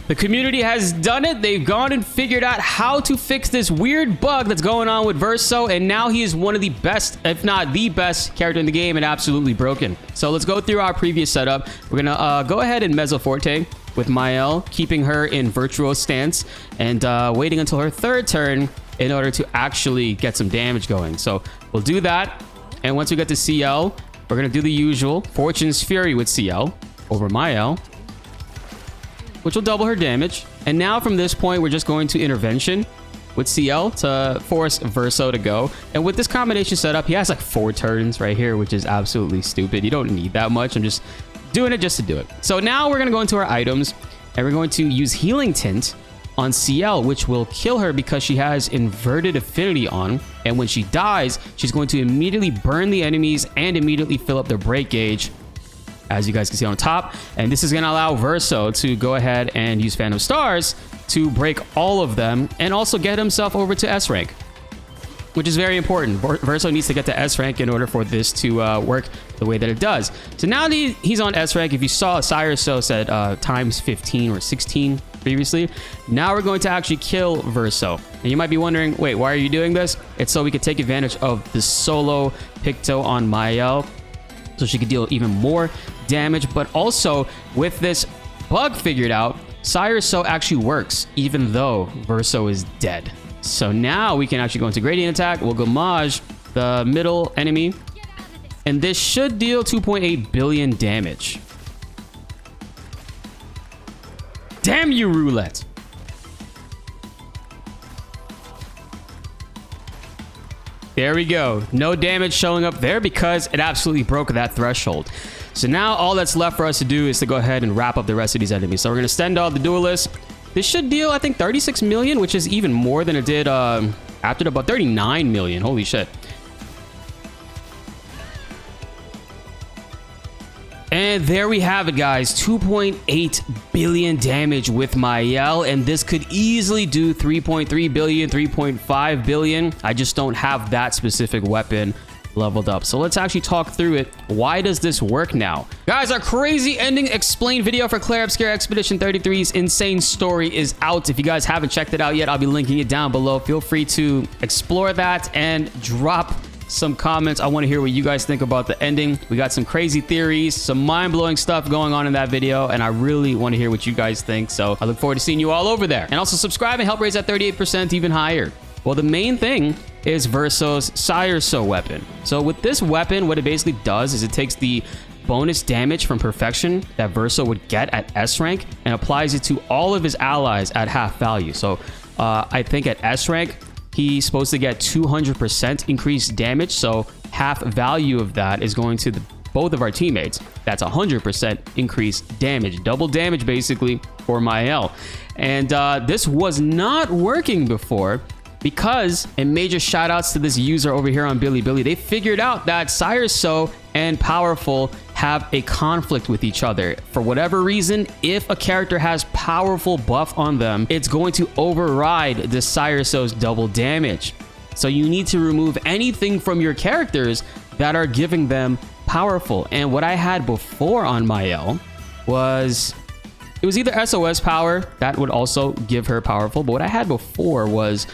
The community has done it. They've gone and figured out how to fix this weird bug that's going on with Verso, and now he is one of the best, if not the best character in the game, and absolutely broken. So let's go through our previous setup. We're gonna go ahead and Mezzo Forte with Maelle, keeping her in virtual stance and waiting until her third turn in order to actually get some damage going. So we'll do that, and once we get to Sciel, we're gonna do the usual Fortune's Fury with Sciel over Maelle, which will double her damage. And now from this point, we're just going to Intervention with Sciel to force Verso to go. And with this combination setup, he has like 4 turns right here, which is absolutely stupid. You don't need that much. I'm just doing it just to do it. So now we're going to go into our items, and we're going to use Healing Tint on Sciel, which will kill her because she has Inverted Affinity on. And when she dies, she's going to immediately burn the enemies and immediately fill up their break gauge, as you guys can see on top. And this is going to allow Verso to go ahead and use Phantom Stars to break all of them and also get himself over to S rank, which is very important. Verso needs to get to S rank in order for this to work the way that it does. So now that he's on S rank, if you saw Sireso said times 15 or 16 previously, now we're going to actually kill Verso. And you might be wondering, wait, why are you doing this? It's so we could take advantage of the solo Picto on Maelle, so she could deal even more damage. But also, with this bug figured out, Sireso actually works even though Verso is dead. So now we can actually go into Gradient Attack. We'll Gommage the middle enemy, and this should deal 2.8 billion damage. Damn you, Roulette! There we go. No damage showing up there because it absolutely broke that threshold. So now all that's left for us to do is to go ahead and wrap up the rest of these enemies. So we're going to send all the duelists. This should deal, I think, 36 million, which is even more than it did after about 39 million. Holy shit. And there we have it, guys. 2.8 billion damage with Maelle, and this could easily do 3.3 billion, 3.5 billion. I just don't have that specific weapon leveled up. So let's actually talk through it. Why does this work now? Guys, our crazy ending explained video for Clair Obscur Expedition 33's insane story is out. If you guys haven't checked it out yet, I'll be linking it down below. Feel free to explore that and drop some comments. I want to hear what you guys think about the ending. We got some crazy theories, some mind-blowing stuff going on in that video, and I really want to hear what you guys think. So I look forward to seeing you all over there. And also subscribe and help raise that 38% even higher. Well, the main thing is Verso's Sireso weapon. So with this weapon, what it basically does is it takes the bonus damage from Perfection that Verso would get at S rank and applies it to all of his allies at half value. So I think at S rank, he's supposed to get 200% increased damage. So half value of that is going to both of our teammates. That's 100% increased damage, double damage basically for Maelle. And this was not working before, because, and major shout outs to this user over here on Bilibili, they figured out that Sireso and Powerful have a conflict with each other. For whatever reason, if a character has Powerful buff on them, it's going to override the Sireso's double damage. So you need to remove anything from your characters that are giving them Powerful. And what I had before on Maelle was, it was either SOS power, that would also give her Powerful, but what I had before was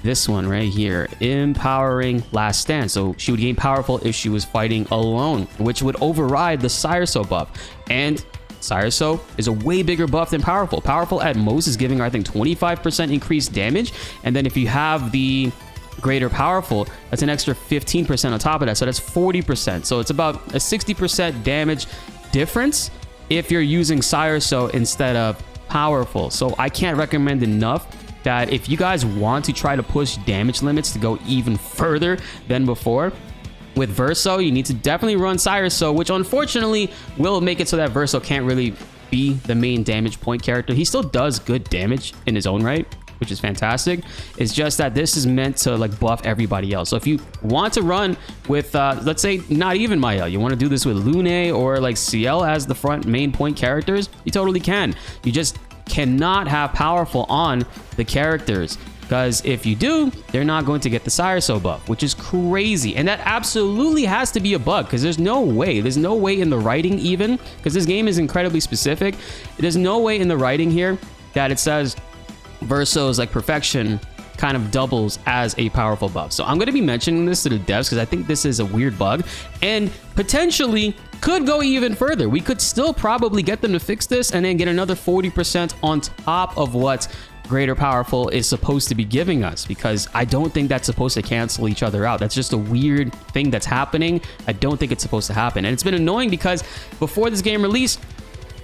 this one right here, Empowering Last Stand. So she would gain Powerful if she was fighting alone, which would override the Sireso buff. And Sireso is a way bigger buff than Powerful. Powerful at most is giving her, I think, 25% increased damage. And then if you have the greater Powerful, that's an extra 15% on top of that. So that's 40%. So it's about a 60% damage difference if you're using Sireso instead of Powerful. So I can't recommend enough that if you guys want to try to push damage limits to go even further than before, with Verso, you need to definitely run Sireso, which unfortunately will make it so that Verso can't really be the main damage point character. He still does good damage in his own right, which is fantastic. It's just that this is meant to like buff everybody else. So if you want to run with, let's say not even Maelle, you want to do this with Lune or like Sciel as the front main point characters, you totally can. You just cannot have Powerful on the characters, because if you do, they're not going to get the Sireso buff, which is crazy. And that absolutely has to be a bug, because there's no way in the writing, even because this game is incredibly specific, there's no way in the writing here that it says Verso's like perfection kind of doubles as a powerful buff. So I'm going to be mentioning this to the devs because I think this is a weird bug and potentially could go even further. We could still probably get them to fix this and then get another 40% on top of what Greater Powerful is supposed to be giving us, because I don't think that's supposed to cancel each other out. That's just a weird thing that's happening. I don't think it's supposed to happen. And it's been annoying because before this game released,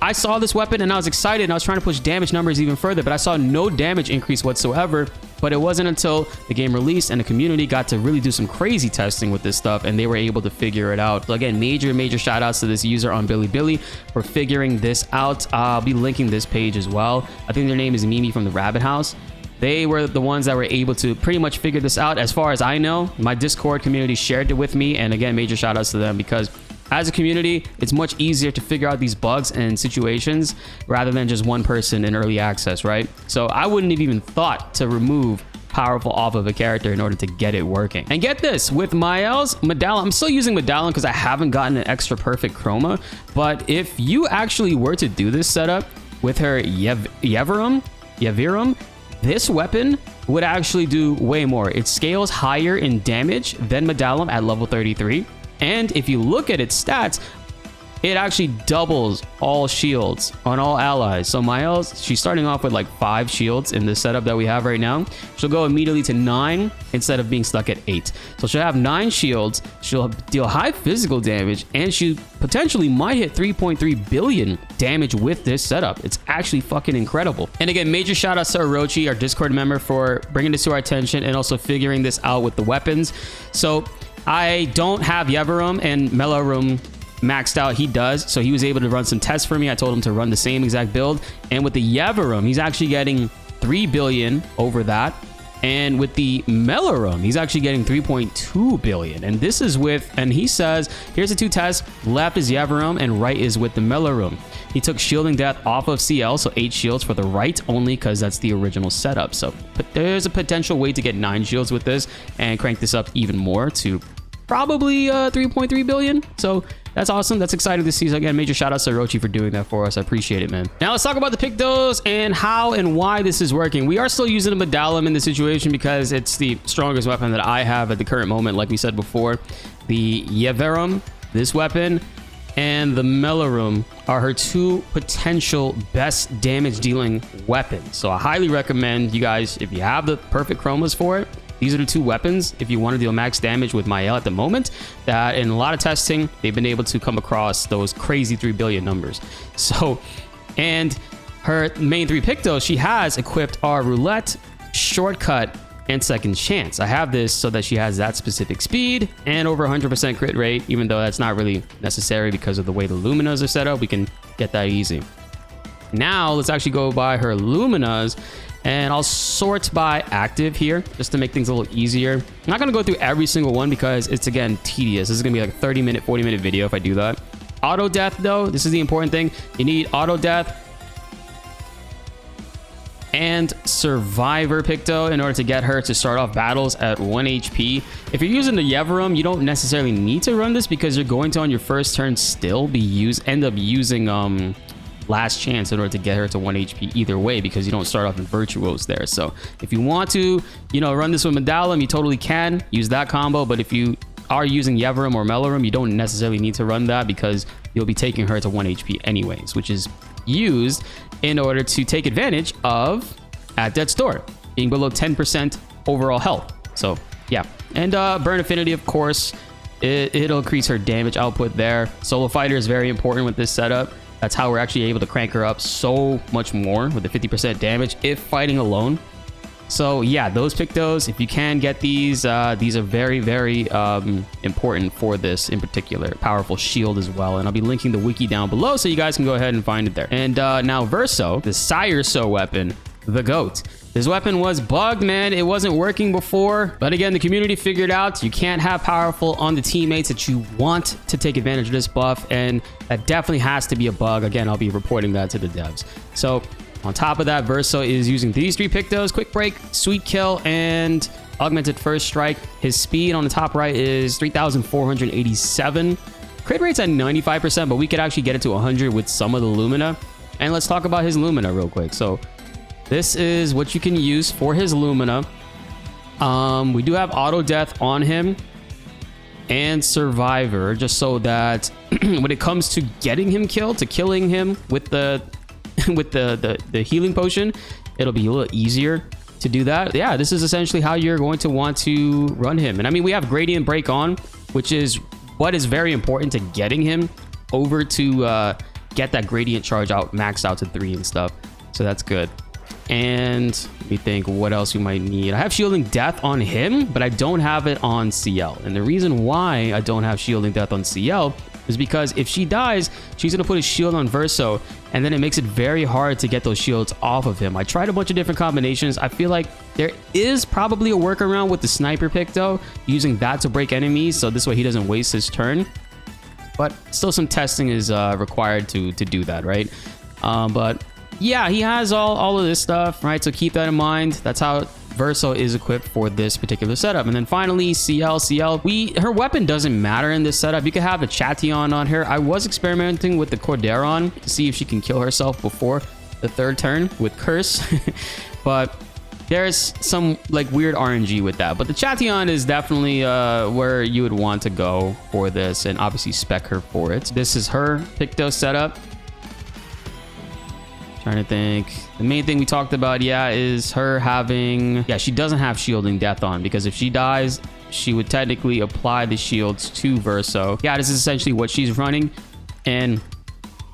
I saw this weapon and I was excited and I was trying to push damage numbers even further, but I saw no damage increase whatsoever. But it wasn't until the game released and the community got to really do some crazy testing with this stuff and they were able to figure it out. So again, major shout outs to this user on Bilibili for figuring this out. I'll be linking this page as well. I think their name is Mimi from the Rabbit House. They were the ones that were able to pretty much figure this out. As far as I know, my Discord community shared it with me. And again, major shout outs to them because as a community, it's much easier to figure out these bugs and situations rather than just one person in early access, right? So I wouldn't have even thought to remove powerful off of a character in order to get it working. And get this, with Maelle's Medallion, I'm still using Medallion because I haven't gotten an extra perfect chroma. But if you actually were to do this setup with her Yevirum, this weapon would actually do way more. It scales higher in damage than Medallion at level 33. And if you look at its stats, it actually doubles all shields on all allies. So Maelle's, she's starting off with like 5 shields in this setup that we have right now. She'll go immediately to 9 instead of being stuck at 8. So she'll have 9 shields. She'll deal high physical damage, and she potentially might hit 3.3 billion damage with this setup. It's actually fucking incredible. And again, major shout outs to Orochi, our Discord member, for bringing this to our attention and also figuring this out with the weapons. So I don't have Yevirum and Melorum maxed out. He does, so he was able to run some tests for me. I told him to run the same exact build, and with the Yevirum, he's actually getting 3 billion over that, and with the Melorum, he's actually getting 3.2 billion. And this is with, and he says, here's the 2 tests, left is Yevirum and right is with the Melorum. He took shielding death off of Sciel, so 8 shields for the right only because that's the original setup. So but there's a potential way to get 9 shields with this and crank this up even more to probably 3.3 billion. So that's awesome. That's exciting to see. So again, major shout outs to Orochi for doing that for us. I appreciate it, man. Now let's talk about the Pictos and how and why this is working. We are still using a Medallion in this situation because it's the strongest weapon that I have at the current moment. Like we said before, the Yevirum, this weapon, and the Melorum are her 2 potential best damage dealing weapons. So I highly recommend you guys, if you have the perfect chromas for it, these are the 2 weapons if you want to deal max damage with Maelle at the moment, that in a lot of testing, they've been able to come across those crazy 3 billion numbers. So, and her main 3 Pictos, she has equipped our Roulette, Shortcut, and Second Chance. I have this so that she has that specific speed and over 100% crit rate, even though that's not really necessary because of the way the Luminas are set up. We can get that easy. Now, let's actually go by her Luminas. And I'll sort by active here just to make things a little easier. I'm not going to go through every single one because it's, again, tedious. This is going to be like a 30-minute, 40-minute video if I do that. Auto death, though, this is the important thing. You need auto death and survivor Picto in order to get her to start off battles at 1 HP. If you're using the Yevirum, you don't necessarily need to run this because you're going to, on your first turn, still be end up using last chance in order to get her to 1 HP either way, because you don't start off in Virtuos there. So if you want to, run this with Medallion, you totally can use that combo. But if you are using Yevirum or Melorum, you don't necessarily need to run that because you'll be taking her to 1 HP anyways, which is used in order to take advantage of at death's door being below 10% overall health. So yeah, and burn affinity, of course, it'll increase her damage output there. Solo fighter is very important with this setup. That's how we're actually able to crank her up so much more with the 50% damage if fighting alone. So yeah, those Pictos, if you can get these are very, very important for this in particular. Powerful shield as well. And I'll be linking the wiki down below so you guys can go ahead and find it there. And now Verso, the Sireso weapon, the GOAT. This weapon was bugged, man. It wasn't working before. But again, the community figured out you can't have powerful on the teammates that you want to take advantage of this buff. And that definitely has to be a bug. Again, I'll be reporting that to the devs. So on top of that, Verso is using these 3 Pictos: Quick Break, Sweet Kill, and Augmented First Strike. His speed on the top right is 3,487. Crit rate's at 95%, but we could actually get it to 100 with some of the Lumina. And let's talk about his Lumina real quick. So This is what you can use for his Lumina. We do have auto death on him and survivor, just so that when it comes to getting him killed, to killing him with the with the healing potion, it'll be a little easier to do that. Yeah, this is essentially how you're going to want to run him. And I mean, we have gradient break on, which is what is very important to getting him over to get that gradient charge out, maxed out to 3 and stuff. So that's good. And let me think what else we might need. I have shielding death on him, but I don't have it on Sciel. And the reason why I don't have shielding death on Sciel is because if she dies, she's going to put a shield on Verso, and then it makes it very hard to get those shields off of him. I tried a bunch of different combinations. I feel like there is probably a workaround with the sniper Picto, using that to break enemies, so this way he doesn't waste his turn. But still some testing is required to do that, right? But yeah, he has all of this stuff, right? So keep that in mind. That's how Verso is equipped for this particular setup. And then finally, Sciel. Her weapon doesn't matter in this setup. You can have a Chation on her. I was experimenting with the Corderon to see if she can kill herself before the 3rd turn with Curse. But there's some like weird RNG with that. But the Chation is definitely where you would want to go for this, and obviously spec her for it. This is her Pictos setup. Trying to think. The main thing we talked about, yeah, is her having... Yeah, she doesn't have shielding death on, because if she dies, she would technically apply the shields to Verso. Yeah, this is essentially what she's running. And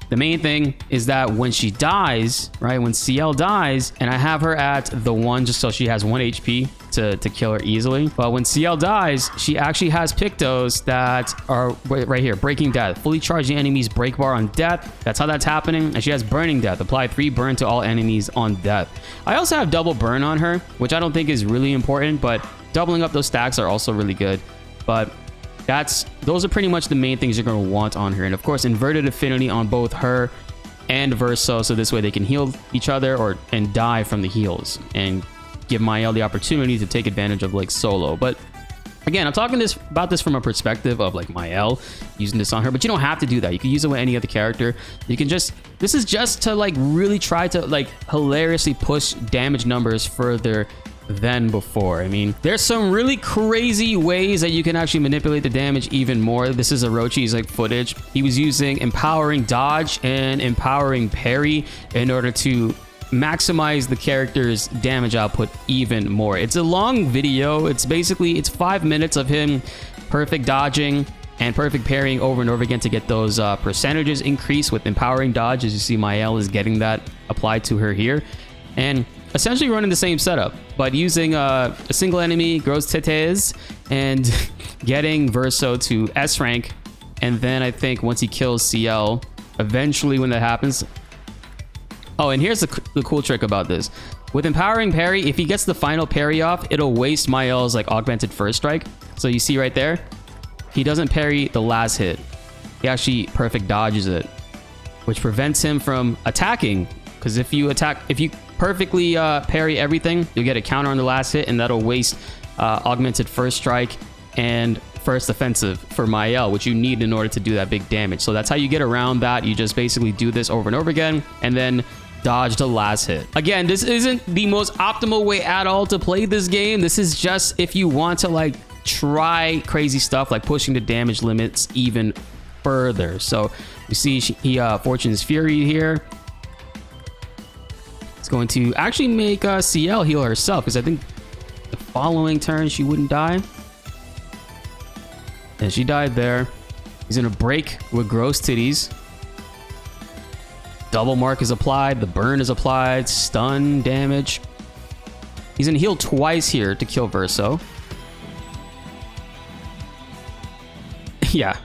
the main thing is that when she dies, right, when Sciel dies, and I have her at the 1 just so she has 1 HP to kill her easily. But when Sciel dies, she actually has Pictos that are right here, breaking death. Fully charge the enemy's break bar on death. That's how that's happening. And she has burning death. Apply 3 burn to all enemies on death. I also have double burn on her, which I don't think is really important, but doubling up those stacks are also really good. But those are pretty much the main things you're going to want on her. And of course, inverted affinity on both her and Verso, so this way they can heal each other and die from the heals, and give Maelle the opportunity to take advantage of like solo. But again, I'm talking about this from a perspective of like Maelle using this on her, but you don't have to do that. You can use it with any other character. You can just, this is just to like really try to like hilariously push damage numbers further than before. I mean, there's some really crazy ways that you can actually manipulate the damage even more. This is Orochi's like footage. He was using empowering dodge and empowering parry in order to maximize the character's damage output even more. It's a long video. It's 5 minutes of him perfect dodging and perfect parrying over and over again to get those percentages increase with empowering dodge. As you see, Maelle is getting that applied to her here, and essentially running the same setup, but using a single enemy, Gros Tetes, and getting Verso to S rank. And then I think once he kills Sciel, eventually when that happens... Oh, and here's the cool trick about this. With empowering parry, if he gets the final parry off, it'll waste Maelle's like augmented first strike. So you see right there, he doesn't parry the last hit. He actually perfect dodges it, which prevents him from attacking. Because if you perfectly parry everything, you'll get a counter on the last hit, and that'll waste augmented first strike and first offensive for Maelle, which you need in order to do that big damage. So that's how you get around that. You just basically do this over and over again, and then dodge the last hit. Again, this isn't the most optimal way at all to play this game. This is just if you want to like try crazy stuff like pushing the damage limits even further. So you see he Fortune's Fury here. It's going to actually make Sciel heal herself, because I think the following turn she wouldn't die. And she died there. He's gonna break with Gross Titties. Double mark is applied. The burn is applied. Stun damage. He's gonna heal twice here to kill Verso. Yeah.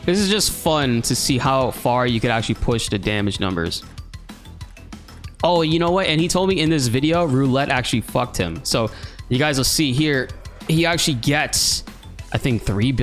This is just fun to see how far you could actually push the damage numbers. Oh, you know what? And he told me in this video, roulette actually fucked him. So you guys will see here, he actually gets, I think, 3.3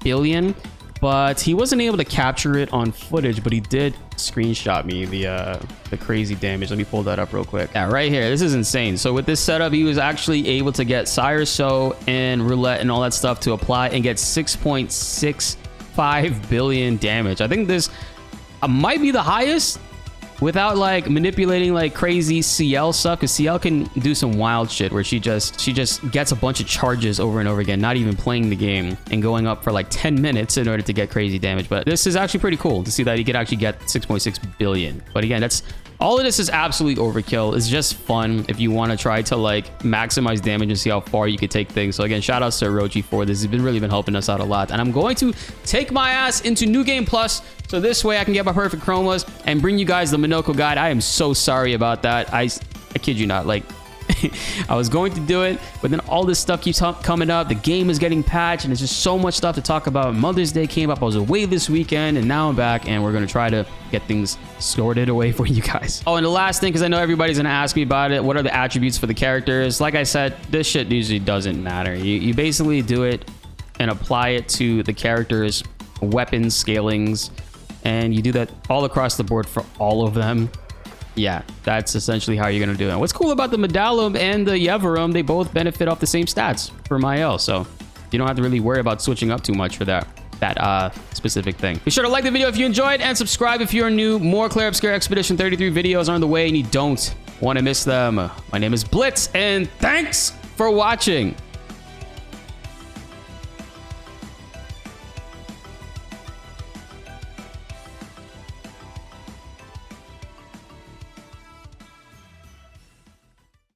billion, but he wasn't able to capture it on footage, but he did screenshot me the crazy damage. Let me pull that up real quick. Yeah, right here. This is insane. So with this setup, he was actually able to get Sireso and roulette and all that stuff to apply and get 6.6 2.5 billion damage. I think this might be the highest without like manipulating like crazy Sciel stuff, because Sciel can do some wild shit where she just gets a bunch of charges over and over again, not even playing the game, and going up for like 10 minutes in order to get crazy damage. But this is actually pretty cool to see that he could actually get 6.6 billion. But again, that's all of this is absolutely overkill. It's just fun if you want to try to like maximize damage and see how far you could take things. So again, shout out to Orochi for this. He's really been helping us out a lot. And I'm going to take my ass into New Game Plus, so this way I can get my perfect chromas and bring you guys the Minoko guide. I am so sorry about that. I kid you not, like I was going to do it, but then all this stuff keeps coming up. The game is getting patched, and there's just so much stuff to talk about. Mother's Day came up. I was away this weekend, and now I'm back, and we're going to try to get things sorted away for you guys. Oh, and the last thing, because I know everybody's going to ask me about it, what are the attributes for the characters? Like I said, this shit usually doesn't matter. You basically do it and apply it to the characters' weapon scalings, and you do that all across the board for all of them. Yeah, that's essentially how you're going to do it. What's cool about the Medallum and the Yevarum, they both benefit off the same stats for Maelle, so you don't have to really worry about switching up too much for that specific thing. Be sure to like the video if you enjoyed, and subscribe if you're new. More Clair Obscur Expedition 33 videos are on the way, and you don't want to miss them. My name is BltzZ, and thanks for watching.